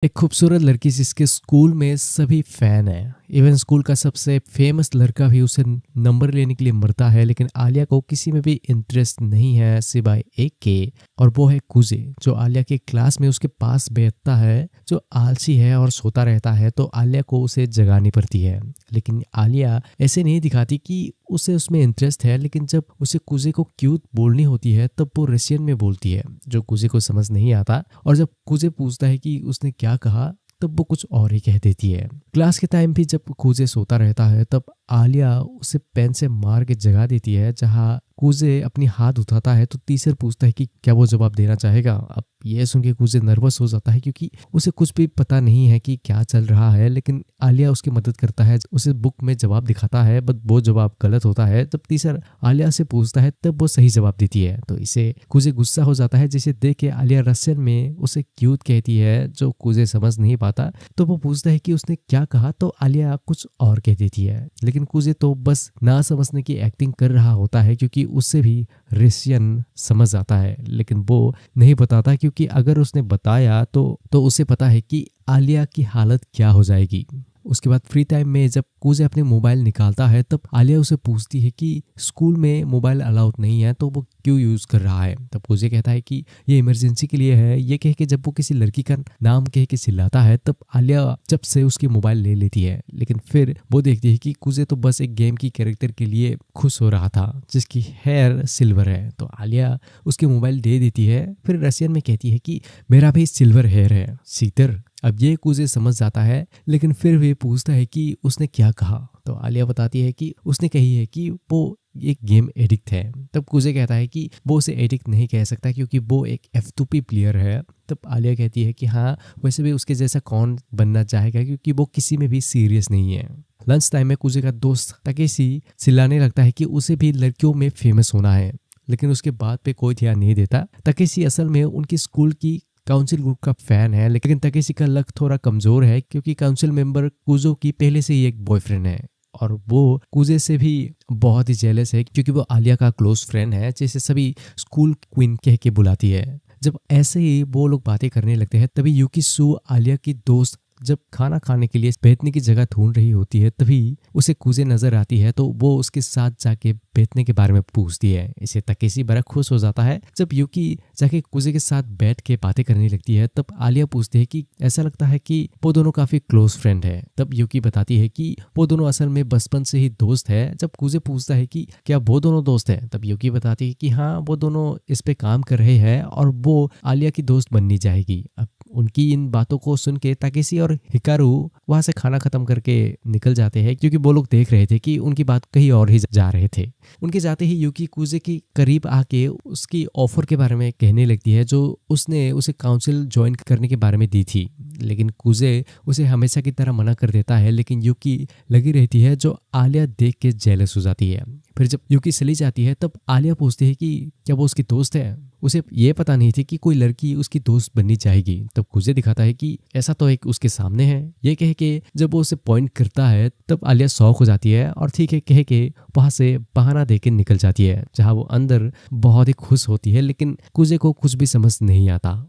एक खूबसूरत लड़की जिसके स्कूल में सभी फैन हैं। इवन स्कूल का सबसे फेमस लड़का भी उसे नंबर लेने के लिए मरता है, लेकिन आलिया को किसी में भी इंटरेस्ट नहीं है सिवाय एक के। और वो है कुजे, जो आलिया के क्लास में उसके पास बैठता है, जो आलसी है और सोता रहता है। तो आलिया को उसे जगानी पड़ती है, लेकिन आलिया ऐसे नहीं दिखाती कि उसे उसमें इंटरेस्ट है। लेकिन जब उसे कुजे को क्यूट बोलनी होती है तब वो रशियन में बोलती है, जो कुजे को समझ नहीं आता। और जब कुजे पूछता है कि उसने क्या कहा, तब वो कुछ और ही कह देती है। क्लास के टाइम भी जब कुजे सोता रहता है तब आलिया उसे पेन से मार के जगा देती है। जहाँ कुजे अपनी हाथ उठाता है तो टीचर पूछता है कि क्या वो जवाब देना चाहेगा। अब ये सुन के कुजे नर्वस हो जाता है, क्योंकि उसे कुछ भी पता नहीं है कि क्या चल रहा है। लेकिन आलिया उसकी मदद करता है, उसे बुक में जवाब दिखाता है, बट वो जवाब गलत होता है। जब टीचर आलिया से पूछता है तब वो सही जवाब देती है, तो इसे कुजे गुस्सा हो जाता है, जिसे देख के आलिया रशियन में उसे क्यूट कहती है, जो कुजे समझ नहीं पाता। तो वो पूछता है कि उसने क्या कहा, तो आलिया कुछ और कह देती है। लेकिन कुजे तो बस ना समझने की एक्टिंग कर रहा होता है, क्योंकि उससे भी रशियन समझ आता है। लेकिन वो नहीं बताता, क्योंकि अगर उसने बताया तो उसे पता है कि आलिया की हालत क्या हो जाएगी। उसके बाद फ्री टाइम में जब कुजे अपने मोबाइल निकालता है तब आलिया उसे पूछती है कि स्कूल में मोबाइल अलाउड नहीं है, तो वो क्यों यूज़ कर रहा है। तब कुजे कहता है कि ये इमरजेंसी के लिए है। ये कह के जब वो किसी लड़की का नाम कह के चिल्लाता है तब आलिया जब से उसकी मोबाइल ले लेती है। लेकिन फिर वो देखती है कि कुजे तो बस एक गेम की कैरेक्टर के लिए खुश हो रहा था, जिसकी हेयर सिल्वर है। तो आलिया उसके मोबाइल दे देती है, फिर रशियन में कहती है कि मेरा भी सिल्वर हेयर है सीतर। अब ये कुजे समझ जाता है, लेकिन फिर भी पूछता है कि उसने क्या कहा। तो आलिया बताती है कि उसने कही है कि वो एक गेम एडिक्ट है। तब कुजे कहता है कि वो उसे एडिक्ट नहीं कह सकता, क्योंकि वो एक F2P प्लेयर है। तब आलिया कहती है कि हाँ, वैसे भी उसके जैसा कौन बनना चाहेगा, क्योंकि वो किसी में भी सीरियस नहीं है। लंच टाइम में कुजे का दोस्त तकेशी चिल्लाने लगता है कि उसे भी लड़कियों में फेमस होना है, लेकिन उसके बात पे कोई ध्यान नहीं देता। तकेशी असल में उनकी स्कूल की काउंसिल ग्रुप का फैन है, लेकिन तकेशी का लक थोड़ा कमजोर है, क्योंकि काउंसिल मेंबर कुजो की पहले से ही एक बॉयफ्रेंड है। और वो कुजे से भी बहुत ही जेलस है, क्योंकि वो आलिया का क्लोज फ्रेंड है, जिसे सभी स्कूल क्वीन कह के बुलाती है। जब ऐसे ही वो लोग बातें करने लगते हैं, तभी यूकी सू, आलिया की दोस्त, जब खाना खाने के लिए बैठने की जगह ढूंढ रही होती है, तभी उसे कुजे नजर आती है। तो वो उसके साथ जाके बैठने के बारे में पूछती है। इसे तकेशी बड़ा खुश हो जाता है। जब यूकी जाके कुजे के साथ बैठ के बातें करने लगती है, तब आलिया पूछती है कि ऐसा लगता है कि वो दोनों काफी क्लोज फ्रेंड है। तब यूकी बताती है कि वो दोनों असल में बचपन से ही दोस्त है। जब कुजे पूछता है कि क्या वो दोनों दोस्त हैं, तब यूकी बताती है कि हाँ, वो दोनों इस पे काम कर रहे हैं और वो आलिया की दोस्त बननी चाहेगी। अब उनकी इन बातों को सुन के ताकेशी और हिकारू वहां से खाना खत्म करके निकल जाते हैं, क्योंकि वो लोग देख रहे थे कि उनकी बात कहीं और ही जा रहे थे। उनके जाते ही यूकी कुजे के करीब आके उसकी ऑफर के बारे में कहने लगती है, जो उसने उसे काउंसिल ज्वाइन करने के बारे में दी थी। लेकिन कुजे उसे हमेशा की तरह मना कर देता है, लेकिन यूकी लगी रहती है, जो आलिया देख के जेलस हो जाती है। फिर जब यूकी चली जाती है तब आलिया पूछती है कि क्या वो उसकी दोस्त है। उसे ये पता नहीं थी कि कोई लड़की उसकी दोस्त बननी चाहेगी। तब कुजे दिखाता है कि ऐसा तो एक उसके सामने है। ये कह के जब वो उसे पॉइंट करता है तब आलिया शॉक हो जाती है और ठीक है कह के वहां से बहाना देके निकल जाती है, जहां वो अंदर बहुत ही खुश होती है। लेकिन कुजे को कुछ भी समझ नहीं आता।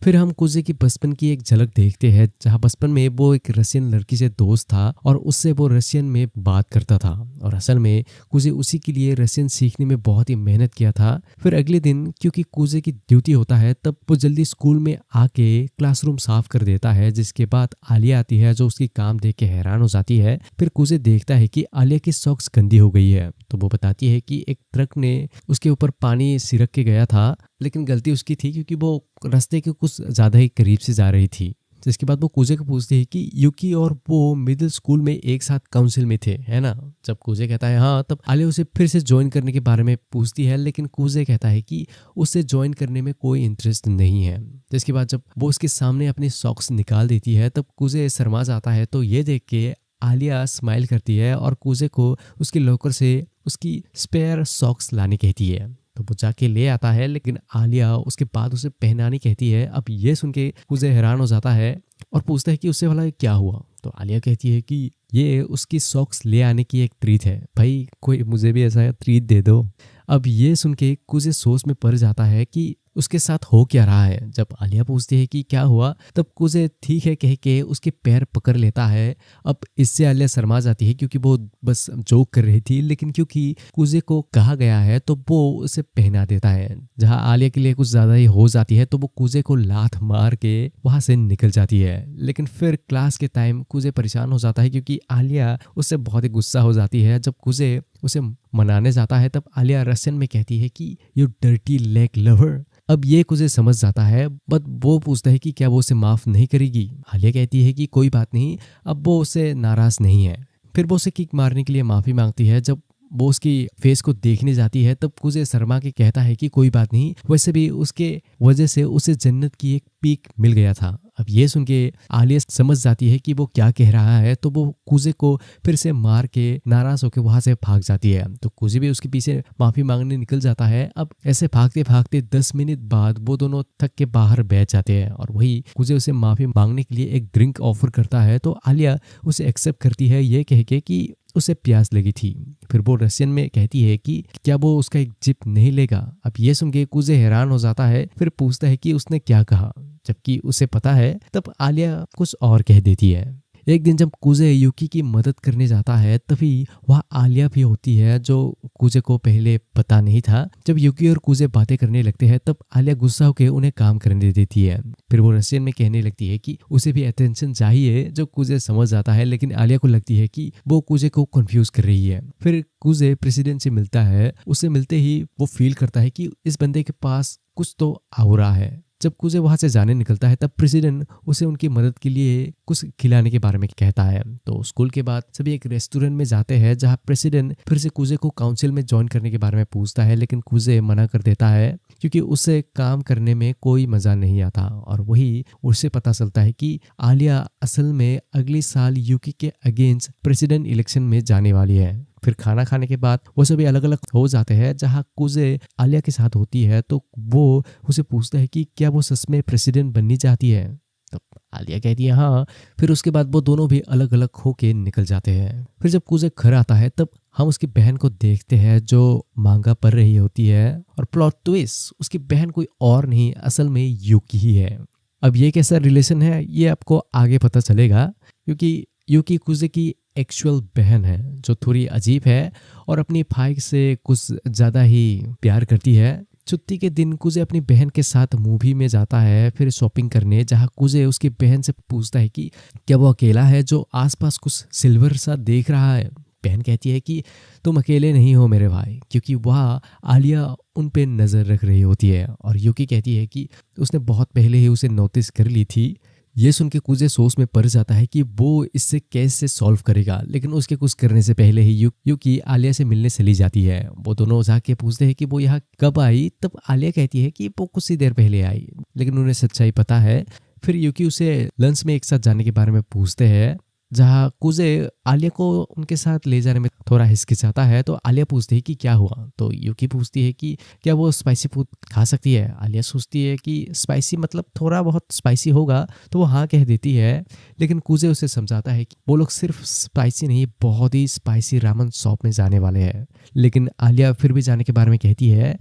फिर हम कुजे की बचपन की एक झलक देखते हैं, जहां बचपन में वो एक रशियन लड़की से दोस्त था और उससे वो रशियन में बात करता था। और असल में कुजे उसी के लिए रशियन सीखने में बहुत ही मेहनत किया था। फिर अगले दिन क्योंकि कुजे की ड्यूटी होता है, तब वो जल्दी स्कूल में आके क्लासरूम साफ कर देता है। जिसके बाद आलिया आती है, जो उसकी काम देख के हैरान हो जाती है। फिर कुजे देखता है कि आलिया की सॉक्स गंदी हो गई है, तो वो बताती है कि एक ट्रक ने उसके ऊपर पानी सिरक के गया था, लेकिन गलती उसकी थी, क्योंकि वो रास्ते के कुछ ज़्यादा ही करीब से जा रही थी। जिसके बाद वो कुजे को पूछती है कि यूकी और वो मिडिल स्कूल में एक साथ काउंसिल में थे, है ना। जब कुजे कहता है हाँ, तब आलिया उसे फिर से ज्वाइन करने के बारे में पूछती है, लेकिन कुजे कहता है कि उसे ज्वाइन करने में कोई इंटरेस्ट नहीं है। जिसके बाद जब वो उसके सामने अपनी सॉक्स निकाल देती है, तब कुजे शर्मा जाता है। तो ये देख के आलिया स्माइल करती है और कुजे को उसके लॉकर से उसकी स्पेयर सॉक्स लाने कहती है। तो वो जाके ले आता है, लेकिन आलिया उसके बाद उसे पहनानी कहती है। अब ये सुन के कुजे हैरान हो जाता है और पूछता है कि उससे भला क्या हुआ। तो आलिया कहती है कि ये उसकी सॉक्स ले आने की एक ट्रीट है, भाई कोई मुझे भी ऐसा ट्रीट दे दो। अब ये सुन के कुजे सोच में पड़ जाता है कि उसके साथ हो क्या रहा है। जब आलिया पूछती है कि क्या हुआ, तब कुजे ठीक है कह के उसके पैर पकड़ लेता है। अब इससे आलिया शर्मा जाती है क्योंकि वो बस जोक कर रही थी, लेकिन क्योंकि कुजे को कहा गया है तो वो उसे पहना देता है। जहां आलिया के लिए कुछ ज्यादा ही हो जाती है तो वो कुजे को लात मार के वहां से निकल जाती है। लेकिन फिर क्लास के टाइम कुजे परेशान हो जाता है क्योंकि आलिया उससे बहुत ही गुस्सा हो जाती है। जब कुजे उसे मनाने जाता है तब आलिया रशियन में कहती है कि यू डर्टी लेग लवर। अब ये कुछ समझ जाता है, बट वो पूछता है कि क्या वो उसे माफ नहीं करेगी। आलिया कहती है कि कोई बात नहीं, अब वो उससे नाराज नहीं है। फिर वो उसे किक मारने के लिए माफी मांगती है। जब वो उसकी फेस को देखने जाती है तब कुछ शर्मा के कहता है कि कोई बात नहीं, वैसे भी उसके वजह से उसे जन्नत की एक पीक मिल गया था। अब ये सुन के आलिया समझ जाती है कि वो क्या कह रहा है, तो वो कुजे को फिर से मार के नाराज होकर वहां से भाग जाती है। तो कुजे भी उसके पीछे माफी मांगने निकल जाता है। अब ऐसे भागते भागते 10 मिनट बाद वो दोनों थक के बाहर बैठ जाते हैं और वही कुजे उसे माफी मांगने के लिए एक ड्रिंक ऑफर करता है। तो आलिया उसे एक्सेप्ट करती है ये कह के कि उसे प्यास लगी थी। फिर वो रशियन में कहती है कि क्या वो उसका एक जिप नहीं लेगा। अब ये सुन के कुजे हैरान हो जाता है, फिर पूछता है कि उसने क्या कहा। जबकि उसे पता है तब आलिया कुछ और कह देती है। एक दिन जब कुजे यूकी की मदद करने जाता है तभी वह आलिया भी होती है, जो कुजे को पहले पता नहीं था। जब यूकी और कुजे बातें करने लगते हैं तब आलिया गुस्सा होकर उन्हें काम करने देती है। फिर वो रशियन में कहने लगती है कि उसे भी अटेंशन चाहिए, जो कुजे समझ जाता है, लेकिन आलिया को लगती है कि वो कुजे को कंफ्यूज कर रही है। फिर कुजे प्रेसिडेंट से मिलता है। उसे मिलते ही वो फील करता है कि इस बंदे के पास कुछ तो हो रहा है। जब कुजे वहां से जाने निकलता है तब प्रेसिडेंट उसे उनकी मदद के लिए कुछ खिलाने के बारे में कहता है। तो स्कूल के बाद सभी एक रेस्टोरेंट में जाते हैं जहां प्रेसिडेंट फिर से कुजे को काउंसिल में ज्वाइन करने के बारे में पूछता है, लेकिन कुजे मना कर देता है क्योंकि उसे काम करने में कोई मजा नहीं आता। और वही उससे पता चलता है कि आलिया असल में अगले साल यूकी के अगेंस्ट प्रेसिडेंट इलेक्शन में जाने वाली है। फिर खाना खाने के बाद वो सभी अलग अलग हो जाते हैं। जहां कुजे आलिया के साथ होती है तो वो उसे पूछता है कि क्या वो सच में प्रेसिडेंट बननी चाहती है। तो आलिया कहती है हाँ। फिर उसके बाद वो दोनों भी अलग अलग होके निकल जाते हैं। फिर जब कुजे घर आता है तब हम उसकी बहन को देखते हैं जो मांगा पढ़ रही होती है। और प्लॉट ट्विस्ट, उसकी बहन कोई और नहीं असल में यूकी ही है। अब ये कैसा रिलेशन है ये आपको आगे पता चलेगा, क्योंकि यूकी कुजे की एक्चुअल बहन है जो थोड़ी अजीब है और अपनी भाई से कुछ ज़्यादा ही प्यार करती है। छुट्टी के दिन कुजे अपनी बहन के साथ मूवी में जाता है, फिर शॉपिंग करने, जहां कुजे उसकी बहन से पूछता है कि क्या वो अकेला है जो आसपास कुछ सिल्वर सा देख रहा है। बहन कहती है कि तुम अकेले नहीं हो मेरे भाई, क्योंकि वह आलिया उन पे नज़र रख रही होती है। और यूकी कहती है कि उसने बहुत पहले ही उसे नोटिस कर ली थी। ये सुन के कुजे सोच में पड़ जाता है कि वो इससे कैसे सॉल्व करेगा, लेकिन उसके कुछ करने से पहले ही यूकी आलिया से मिलने चली जाती है। वो दोनों जाके पूछते हैं कि वो यहाँ कब आई। तब आलिया कहती है कि वो कुछ ही देर पहले आई, लेकिन उन्हें सच्चाई पता है। फिर यूकी उसे लंच में एक साथ जाने के बारे में पूछते हैं, जहाँ कुजे आलिया को उनके साथ ले जाने में थोड़ा हिचकिचाता है। तो आलिया पूछती है कि क्या हुआ। तो यूकी पूछती है कि क्या वो स्पाइसी फूड खा सकती है। आलिया सोचती है कि स्पाइसी मतलब थोड़ा बहुत स्पाइसी होगा, तो वो हाँ कह देती है। लेकिन कुजे उसे समझाता है कि वो लोग सिर्फ स्पाइसी नहीं, बहुत ही स्पाइसी रामन शॉप में जाने वाले हैं। लेकिन आलिया फिर भी जाने के बारे में कहती है।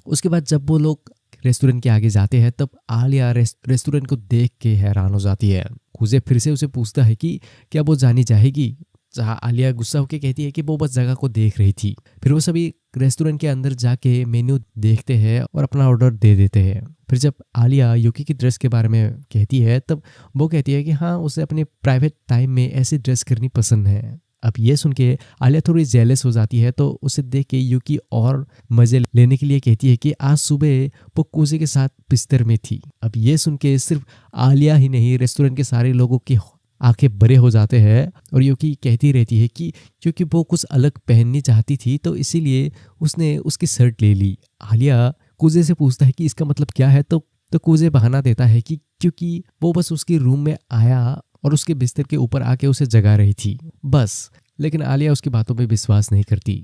उसके बाद जब वो लोग रेस्टोरेंट के आगे जाते हैं तब आलिया रेस्टोरेंट को देख के हैरान हो जाती है। कुजे फिर से उसे पूछता है कि क्या वो जानी चाहेगी, जहां आलिया गुस्सा होकर कहती है कि वो बस जगह को देख रही थी। फिर वो सभी रेस्टोरेंट के अंदर जाके मेन्यू देखते हैं और अपना ऑर्डर दे देते हैं। फिर जब आलिया यूकी की ड्रेस के बारे में कहती है तब वो कहती है कि हाँ उसे अपने प्राइवेट टाइम में ऐसी ड्रेस करनी पसंद है। अब ये सुन के आलिया थोड़ी जेलस हो जाती है, तो उसे देख के यूकी और मजे लेने के लिए कहती है कि आज सुबह वो कुजे के साथ बिस्तर में थी। अब ये सुन के सिर्फ आलिया ही नहीं रेस्टोरेंट के सारे लोगों की आंखें बड़े हो जाते हैं। और यूकी कहती रहती है कि क्योंकि वो कुछ अलग पहननी चाहती थी तो इसीलिए उसने उसकी शर्ट ले ली। आलिया कुजे से पूछता है कि इसका मतलब क्या है। तो कुजे बहाना देता है कि क्योंकि वो बस उसके रूम में आया और उसके बिस्तर के ऊपर आके उसे जगा रही थी बस। लेकिन आलिया उसकी बातों पे विश्वास नहीं करती।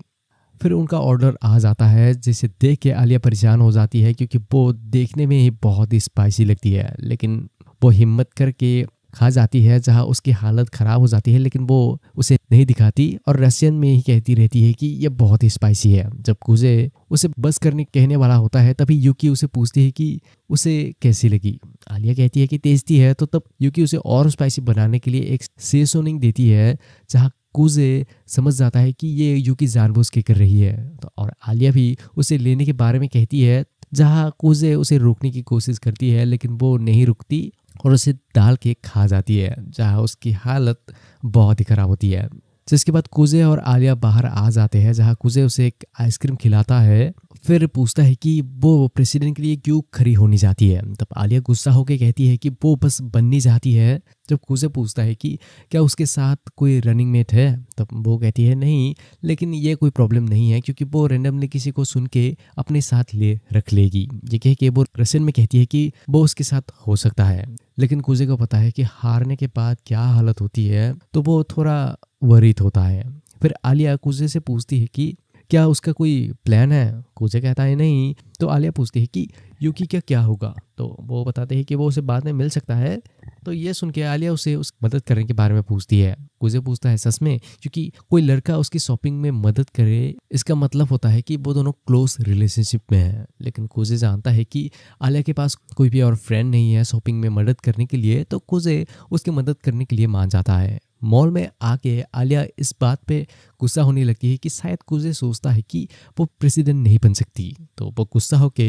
फिर उनका ऑर्डर आ जाता है, जिसे देख के आलिया परेशान हो जाती है क्योंकि वो देखने में ही बहुत ही स्पाइसी लगती है। लेकिन वो हिम्मत करके खा जाती है जहाँ उसकी हालत ख़राब हो जाती है, लेकिन वो उसे नहीं दिखाती और रशियन में ही कहती रहती है कि ये बहुत ही स्पाइसी है। जब कुजे उसे बस करने कहने वाला होता है तभी यूकी उसे पूछती है कि उसे कैसी लगी। आलिया कहती है कि टेस्टी है, तो तब यूकी उसे और स्पाइसी बनाने के लिए एक सीजनिंग देती है जहाँ कुजे समझ जाता है कि ये यूकी जानबूझ के कर रही है। तो और आलिया भी उसे लेने के बारे में कहती है जहाँ कुजे उसे रोकने की कोशिश करती है, लेकिन वो नहीं रुकती और उसे डाल के खा जाती है जहाँ उसकी हालत बहुत ही ख़राब होती है। जिसके बाद कुजे और आलिया बाहर आ जाते हैं जहाँ कुजे उसे एक आइसक्रीम खिलाता है, फिर पूछता है कि वो प्रेसिडेंट के लिए क्यों खड़ी होनी चाहती है। तब आलिया गुस्सा होकर कहती है कि वो बस बननी चाहती है। जब कुजे पूछता है कि क्या उसके साथ कोई रनिंग मेट है, तब वो कहती है नहीं, लेकिन ये कोई प्रॉब्लम नहीं है क्योंकि वो रैंडमली किसी को सुन के अपने साथ ले रख लेगी। ये कह के वो रशियन में कहती है कि वो उसके साथ हो सकता है, लेकिन कुजे को पता है कि हारने के बाद क्या हालत होती है, तो वो थोड़ा वरीत होता है। फिर आलिया कुजे से पूछती है कि क्या उसका कोई प्लान है। कुजे कहता है नहीं। तो आलिया पूछती है कि यूकी क्या क्या होगा, तो वो बताते हैं कि वो उसे बाद में मिल सकता है। तो ये सुन के आलिया उसे उस मदद करने के बारे में पूछती है। कुजे पूछता है सच में, क्योंकि कोई लड़का उसकी शॉपिंग में मदद करे इसका मतलब होता है कि वो दोनों क्लोज रिलेशनशिप में है। लेकिन कुजे जानता है कि आलिया के पास कोई भी और फ्रेंड नहीं है शॉपिंग में मदद करने के लिए, तो कुजे उसकी मदद करने के लिए मान जाता है। मॉल में आके आलिया इस बात पे गुस्सा होने लगती है कि शायद कुजे सोचता है कि वो प्रेसिडेंट नहीं बन सकती, तो वो गुस्सा होके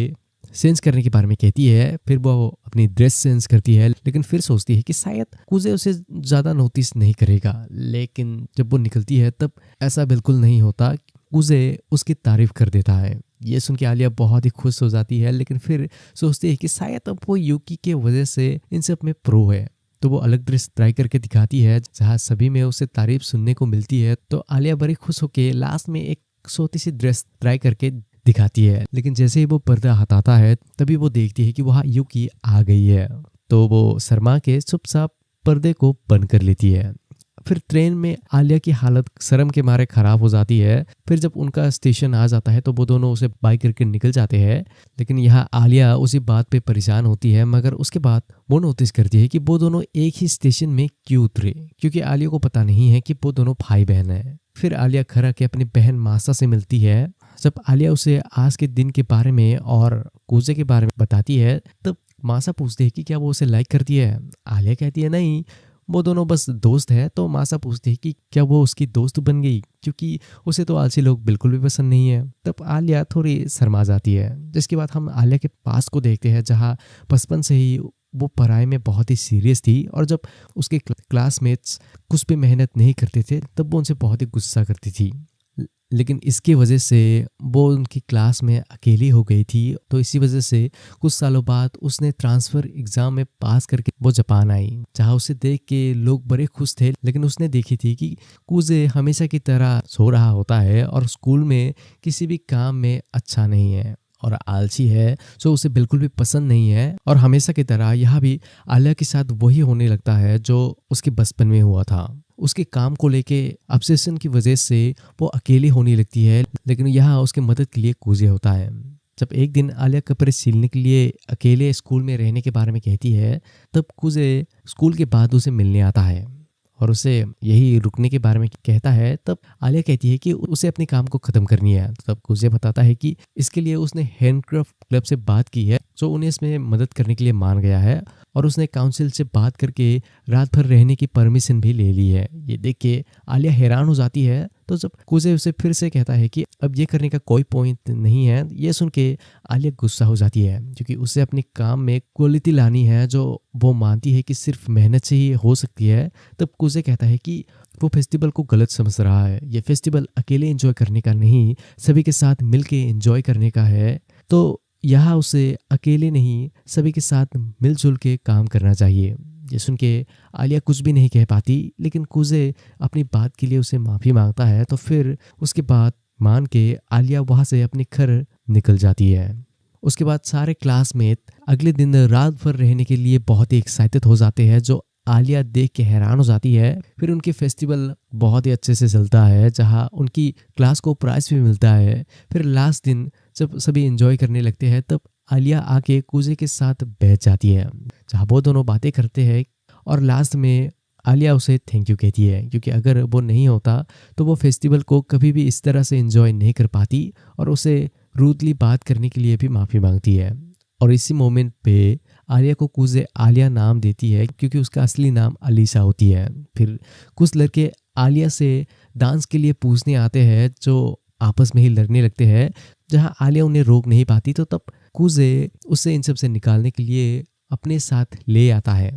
चेंज करने के बारे में कहती है। फिर वो अपनी ड्रेस चेंज करती है, लेकिन फिर सोचती है कि शायद कुजे उसे ज़्यादा नोटिस नहीं करेगा। लेकिन जब वो निकलती है तब ऐसा बिल्कुल नहीं होता। कुजे उसकी तारीफ कर देता है। ये सुन के आलिया बहुत ही खुश हो जाती है, लेकिन फिर सोचती है कि शायद अब वो यूकी के वजह से इन सब में प्रो है। तो वो अलग ड्रेस ट्राई करके दिखाती है जहाँ सभी में उसे तारीफ सुनने को मिलती है। तो आलिया बड़ी खुश होके लास्ट में एक छोटी सी ड्रेस ट्राई करके दिखाती है, लेकिन जैसे ही वो पर्दा हटाता है तभी वो देखती है कि वहाँ यूकी आ गई है। तो वो शर्मा के चुपचाप पर्दे को बंद कर लेती है। फिर ट्रेन में आलिया की हालत शर्म के मारे खराब हो जाती है। फिर जब उनका स्टेशन आ जाता है तो वो दोनों उसे बाय करके निकल जाते हैं, लेकिन यहाँ आलिया उसी बात पे परेशान होती है। मगर उसके बाद वो नोटिस करती है कि वो दोनों एक ही स्टेशन में क्यों उतरे, क्योंकि आलिया को पता नहीं है कि वो दोनों भाई बहन हैं। फिर आलिया घर आके अपनी बहन मासा से मिलती है। जब आलिया उसे आज के दिन के बारे में और कुजे के बारे में बताती है तब मासा पूछती है कि क्या वो उसे लाइक करती है। आलिया कहती है नहीं, वो दोनों बस दोस्त है। तो मासा पूछती है कि क्या वो उसकी दोस्त बन गई, क्योंकि उसे तो आलसी लोग बिल्कुल भी पसंद नहीं है। तब आलिया थोड़ी शर्मा जाती है। जिसके बाद हम आलिया के पास को देखते हैं जहाँ बचपन से ही वो पढ़ाई में बहुत ही सीरियस थी और जब उसके क्लासमेट्स कुछ भी मेहनत नहीं करते थे तब वो उनसे बहुत ही गुस्सा करती थी। लेकिन इसकी वजह से वो उनकी क्लास में अकेली हो गई थी। तो इसी वजह से कुछ सालों बाद उसने ट्रांसफ़र एग्ज़ाम में पास करके वो जापान आई, जहाँ उसे देख के लोग बड़े खुश थे। लेकिन उसने देखी थी कि कुजे हमेशा की तरह सो रहा होता है और स्कूल में किसी भी काम में अच्छा नहीं है और आलसी है, जो उसे बिल्कुल भी पसंद नहीं है। और हमेशा की तरह यहाँ भी आलिया के साथ वही होने लगता है जो उसके बचपन में हुआ था। उसके काम को लेके ऑब्सेशन की वजह से वो अकेली होने लगती है, लेकिन यहाँ उसके मदद के लिए कुजे होता है। जब एक दिन आलिया कपड़े सिलने के लिए अकेले स्कूल में रहने के बारे में कहती है तब कुजे स्कूल के बाद उसे मिलने आता है और उसे यही रुकने के बारे में कहता है। तब आलिया कहती है कि उसे अपने काम को ख़त्म करनी है। तब कुजे बताता है कि इसके लिए उसने हैंडक्राफ्ट क्लब से बात की है, जो उन्हें इसमें मदद करने के लिए मान गया है और उसने काउंसिल से बात करके रात भर रहने की परमिशन भी ले ली है। ये देख के आलिया हैरान हो जाती है। तो जब कुजे उसे फिर से कहता है कि अब ये करने का कोई पॉइंट नहीं है, ये सुन के आलिया गुस्सा हो जाती है, क्योंकि उसे अपने काम में क्वालिटी लानी है जो वो मानती है कि सिर्फ मेहनत से ही हो सकती है। तब कुजे कहता है कि वो फेस्टिवल को गलत समझ रहा है। ये फेस्टिवल अकेले एंजॉय करने का नहीं, सभी के साथ मिलके एंजॉय करने का है। तो यहाँ उसे अकेले नहीं, सभी के साथ मिलजुल के काम करना चाहिए। ये सुन के आलिया कुछ भी नहीं कह पाती, लेकिन कुजे अपनी बात के लिए उसे माफ़ी मांगता है। तो फिर उसके बाद मान के आलिया वहाँ से अपने घर निकल जाती है। उसके बाद सारे क्लासमेट अगले दिन रात भर रहने के लिए बहुत ही एक्साइटेड हो जाते हैं, जो आलिया देख के हैरान हो जाती है। फिर उनके फेस्टिवल बहुत ही अच्छे से चलता है, जहाँ उनकी क्लास को प्राइज़ भी मिलता है। फिर लास्ट दिन जब सभी एंजॉय करने लगते हैं तब आलिया आके कुजे के साथ बैठ जाती है, जहाँ वो दोनों बातें करते हैं और लास्ट में आलिया उसे थैंक यू कहती है, क्योंकि अगर वो नहीं होता तो वो फेस्टिवल को कभी भी इस तरह से एंजॉय नहीं कर पाती, और उसे रूडली बात करने के लिए भी माफ़ी मांगती है। और इसी मोमेंट पे आलिया को कुजे आलिया नाम देती है, क्योंकि उसका असली नाम अलीशा होती है। फिर कुछ लड़के आलिया से डांस के लिए पूछने आते हैं, जो आपस में ही लड़ने लगते हैं। जहां आलिया उन्हें रोक नहीं पाती, तो तब कुजे उसे इन सब से निकालने के लिए अपने साथ ले आता है,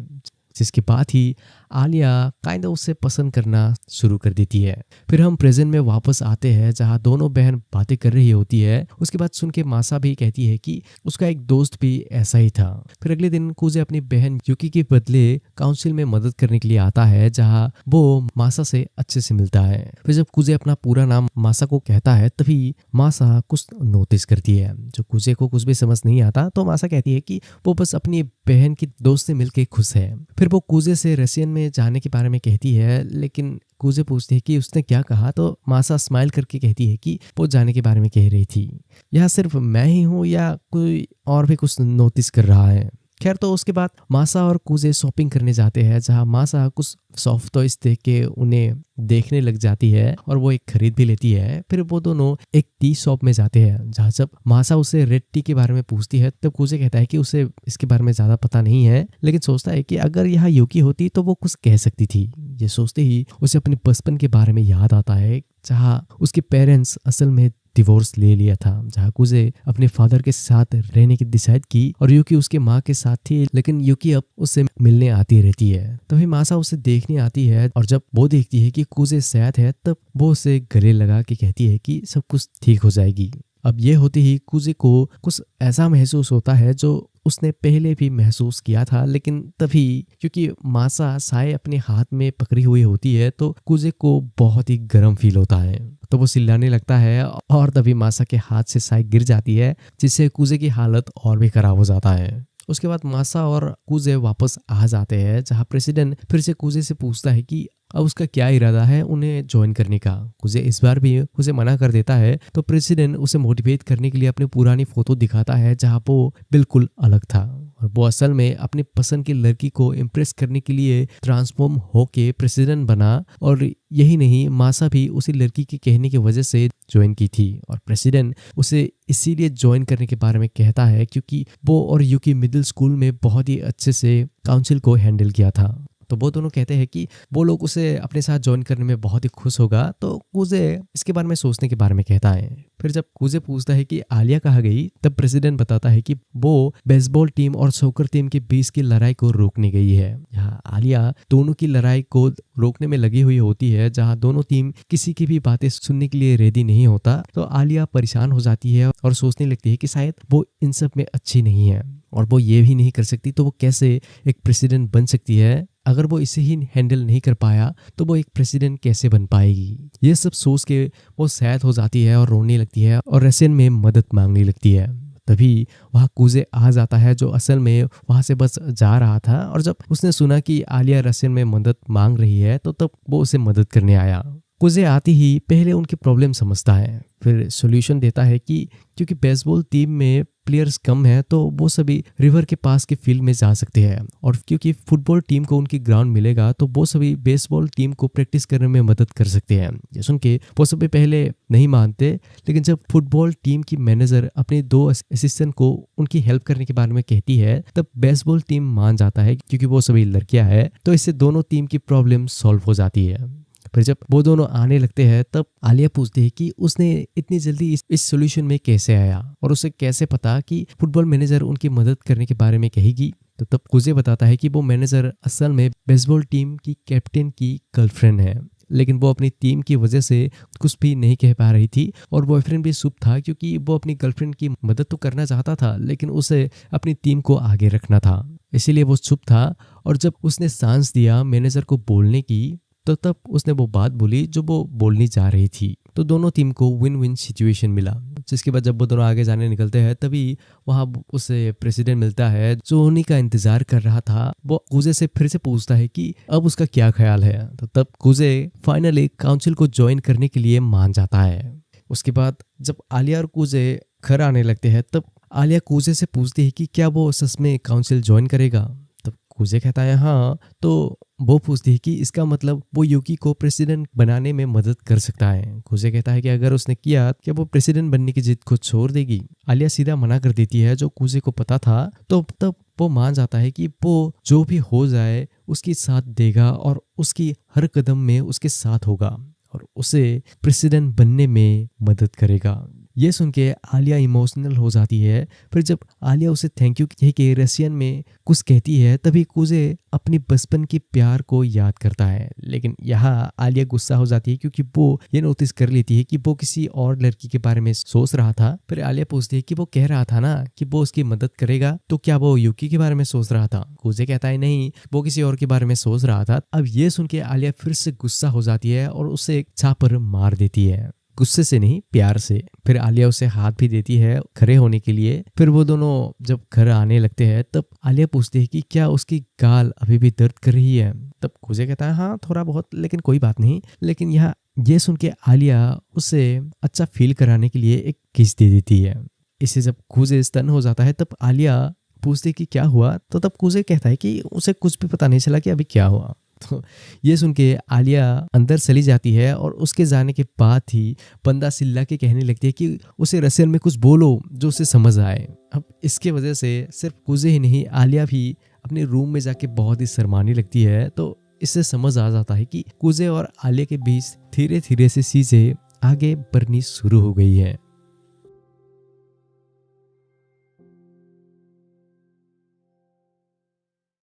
जिसके बाद ही आलिया काइंड ऑफ उसे पसंद करना शुरू कर देती है। फिर हम प्रेजेंट में वापस आते हैं, जहां दोनों बहन बातें कर रही होती है। उसके बाद सुन के मासा भी कहती है कि उसका एक दोस्त भी ऐसा ही था। फिर अगले दिन कुजे अपनी बहन युकी के बदले काउंसिल में मदद करने के लिए आता है, जहां वो मासा से अच्छे से मिलता है। फिर जब कुजे अपना पूरा नाम मासा को कहता है, तभी मासा कुछ नोटिस करती है, जो कुजे को कुछ भी समझ नहीं आता। तो मासा कहती है कि वो बस अपनी बहन की दोस्त से मिलकर खुश है। फिर वो कुजे से रशियन में जाने के बारे में कहती है, लेकिन कुजे पूछती है कि उसने क्या कहा। तो मासा स्माइल करके कहती है कि वो जाने के बारे में कह रही थी। यह सिर्फ मैं ही हूँ या कोई और भी कुछ नोटिस कर रहा है? खैर, तो उसके बाद मासा और कुजे शॉपिंग करने जाते हैं, जहां मासा कुछ सॉफ्ट टॉयज देख के उन्हें देखने लग जाती है और वो एक खरीद भी लेती है। फिर वो दोनों एक टी शॉप में जाते हैं, जहां जब मासा उसे रेड टी के बारे में पूछती है, तब कुजे कहता है कि उसे इसके बारे में ज्यादा पता नहीं है, लेकिन सोचता है कि अगर यहाँ युकी होती तो वो कुछ कह सकती थी। ये सोचते ही उसे अपने बचपन के बारे में याद आता है, जहाँ उसके पेरेंट्स असल में डिवोर्स ले लिया था, जहाँ कुजे अपने फादर के साथ रहने की डिसाइड की और युकी उसके माँ के साथ थी, लेकिन युकी अब उससे मिलने आती रहती है। तभी मासा उसे देखने आती है और जब वो देखती है कि कुजे सैड है, तब वो उसे गले लगा के कहती है कि सब कुछ ठीक हो जाएगी। अब ये होते ही कुजे को कुछ ऐसा महसूस होता है जो उसने पहले भी महसूस किया था, लेकिन तभी क्योंकि मासा साए अपने हाथ में पकड़ी हुई होती है, तो कुजे को बहुत ही गर्म फील होता है। तो वो चिल्लाने लगता है और तभी मासा के हाथ से साए गिर जाती है, जिससे कुजे की हालत और भी खराब हो जाता है। उसके बाद मासा और कुजे वापस आ जाते हैं, जहां प्रेसिडेंट फिर से कुजे से पूछता है कि अब उसका क्या इरादा है उन्हें ज्वाइन करने का। कुजे इस बार भी उसे मना कर देता है, तो प्रेसिडेंट उसे मोटिवेट करने के लिए अपनी पुरानी फोटो दिखाता है, जहां वो बिल्कुल अलग था और वो असल में अपनी पसंद की लड़की को इम्प्रेस करने के लिए ट्रांसफॉर्म होके प्रेसिडेंट बना। और यही नहीं, मासा भी उसी लड़की के कहने की वजह से ज्वाइन की थी और प्रेसिडेंट उसे इसीलिए ज्वाइन करने के बारे में कहता है क्योंकि वो और युकी मिडिल स्कूल में बहुत ही अच्छे से काउंसिल को हैंडल किया था। तो वो दोनों कहते हैं कि वो लोग उसे अपने साथ ज्वाइन करने में बहुत ही खुश होगा। तो कुजे इसके बारे में सोचने के बारे में कहता है। फिर जब कुजे पूछता है कि आलिया कहाँ गई, तब प्रेसिडेंट बताता है कि वो बेसबॉल टीम और सॉकर टीम के बीच की लड़ाई को रोकने गई है। यहाँ आलिया दोनों की लड़ाई को रोकने में लगी हुई होती है, जहाँ दोनों टीम किसी की भी बातें सुनने के लिए रेडी नहीं होता। तो आलिया परेशान हो जाती है और सोचने लगती है कि शायद वो इन सब में अच्छी नहीं है और वो ये भी नहीं कर सकती, तो वो कैसे एक प्रेसिडेंट बन सकती है। अगर वो इसे ही हैंडल नहीं कर पाया तो वो एक प्रेसिडेंट कैसे बन पाएगी। ये सब सोच के वो सैड हो जाती है और रोने लगती है और रशियन में मदद मांगने लगती है। तभी वहाँ कुजे आ जाता है, जो असल में वहाँ से बस जा रहा था, और जब उसने सुना कि आलिया रशियन में मदद मांग रही है, तो तब वो उसे मदद करने आया। कुजे आती ही पहले उनकी प्रॉब्लम समझता है, फिर सॉल्यूशन देता है कि क्योंकि बेसबॉल टीम में प्लेयर्स कम है, तो वो सभी रिवर के पास के फील्ड में जा सकते हैं, और क्योंकि फुटबॉल टीम को उनकी ग्राउंड मिलेगा, तो वो सभी बेसबॉल टीम को प्रैक्टिस करने में मदद कर सकते हैं। ये सुन के वो सभी पहले नहीं मानते, लेकिन जब फुटबॉल टीम की मैनेजर अपने 2 असिस्टेंट को उनकी हेल्प करने के बारे में कहती है, तब बेसबॉल टीम मान जाता है क्योंकि वो सभी लड़कियां हैं। तो इससे दोनों टीम की प्रॉब्लम सॉल्व हो जाती है। फिर जब वो दोनों आने लगते हैं, तब आलिया पूछती है कि उसने इतनी जल्दी इस सॉल्यूशन में कैसे आया और उसे कैसे पता कि फुटबॉल मैनेजर उनकी मदद करने के बारे में कहेगी। तो तब कुजे बताता है कि वो मैनेजर असल में बेसबॉल टीम की कैप्टन की गर्लफ्रेंड है, लेकिन वो अपनी टीम की वजह से कुछ भी नहीं कह पा रही थी, और बॉयफ्रेंड भी चुप था क्योंकि वो अपनी गर्लफ्रेंड की मदद तो करना चाहता था, लेकिन उसे अपनी टीम को आगे रखना था, इसीलिए वो चुप था। और जब उसने चांस दिया मैनेजर को बोलने की, तो तब उसने वो बात बोली जो वो बोलनी चाह रही थी। तो दोनों टीम को विन विन सिचुएशन मिला। जिसके बाद जब वो दोनों आगे जाने निकलते हैं, तभी वहाँ उसे प्रेसिडेंट मिलता है जो उन्हीं का इंतजार कर रहा था। वो कुजे से फिर से पूछता है कि अब उसका क्या ख्याल है। तो तब कुजे फाइनली काउंसिल को ज्वाइन करने के लिए मान जाता है। उसके बाद जब आलिया और कुजे घर आने लगते हैं, तब आलिया कुजे से पूछती है कि क्या वो सच में काउंसिल ज्वाइन करेगा। तब कूजे कहता है हाँ। तो वो पूछती है कि इसका मतलब वो यूकी को प्रेसिडेंट बनाने में मदद कर सकता है। कूजे कहता है कि अगर उसने किया क्या वो प्रेसिडेंट बनने की जिद को छोड़ देगी। आलिया सीधा मना कर देती है, जो कूजे को पता था। तो तब वो मान जाता है कि वो जो भी हो जाए उसकी साथ देगा और उसकी हर कदम में उसके साथ होगा और उसे प्रेसिडेंट बनने में मदद करेगा। ये सुन के आलिया इमोशनल हो जाती है। फिर जब आलिया उसे थैंक यू कह के रशियन में कुछ कहती है, तभी कूजे अपनी बचपन की प्यार को याद करता है। लेकिन यहाँ आलिया गुस्सा हो जाती है क्योंकि वो ये नोटिस कर लेती है कि वो किसी और लड़की के बारे में सोच रहा था। फिर आलिया पूछती है कि वो कह रहा था ना कि वो उसकी मदद करेगा, तो क्या वो यूकी के बारे में सोच रहा था। कूजे कहता है नहीं, वो किसी और के बारे में सोच रहा था। अब ये सुन के आलिया फिर से गुस्सा हो जाती है और उसे एक छापर मार देती है, गुस्से से नहीं प्यार से। फिर आलिया उसे हाथ भी देती है खड़े होने के लिए। फिर वो दोनों जब घर आने लगते हैं तब आलिया पूछती है कि क्या उसकी गाल अभी भी दर्द कर रही है। तब कूजे कहता है हाँ थोड़ा बहुत, लेकिन कोई बात नहीं। लेकिन यहाँ ये सुन के आलिया उसे अच्छा फील कराने के लिए एक किस दे देती है। इसे जब कूजे स्तन हो जाता है तब आलिया पूछती है कि क्या हुआ। तो तब कूजे कहता है कि उसे कुछ भी पता नहीं चला कि अभी क्या हुआ। तो ये सुन के आलिया अंदर चली जाती है और उसके जाने के बाद ही बंदा चिल्ला के कहने लगती है कि उसे रशियन में कुछ बोलो जो उसे समझ आए। अब इसके वजह से सिर्फ कूजे ही नहीं, आलिया भी अपने रूम में जाके बहुत ही शर्माने लगती है। तो इससे समझ आ जाता है कि कूजे और आलिया के बीच धीरे धीरे से चीजें आगे बढ़नी शुरू हो गई है।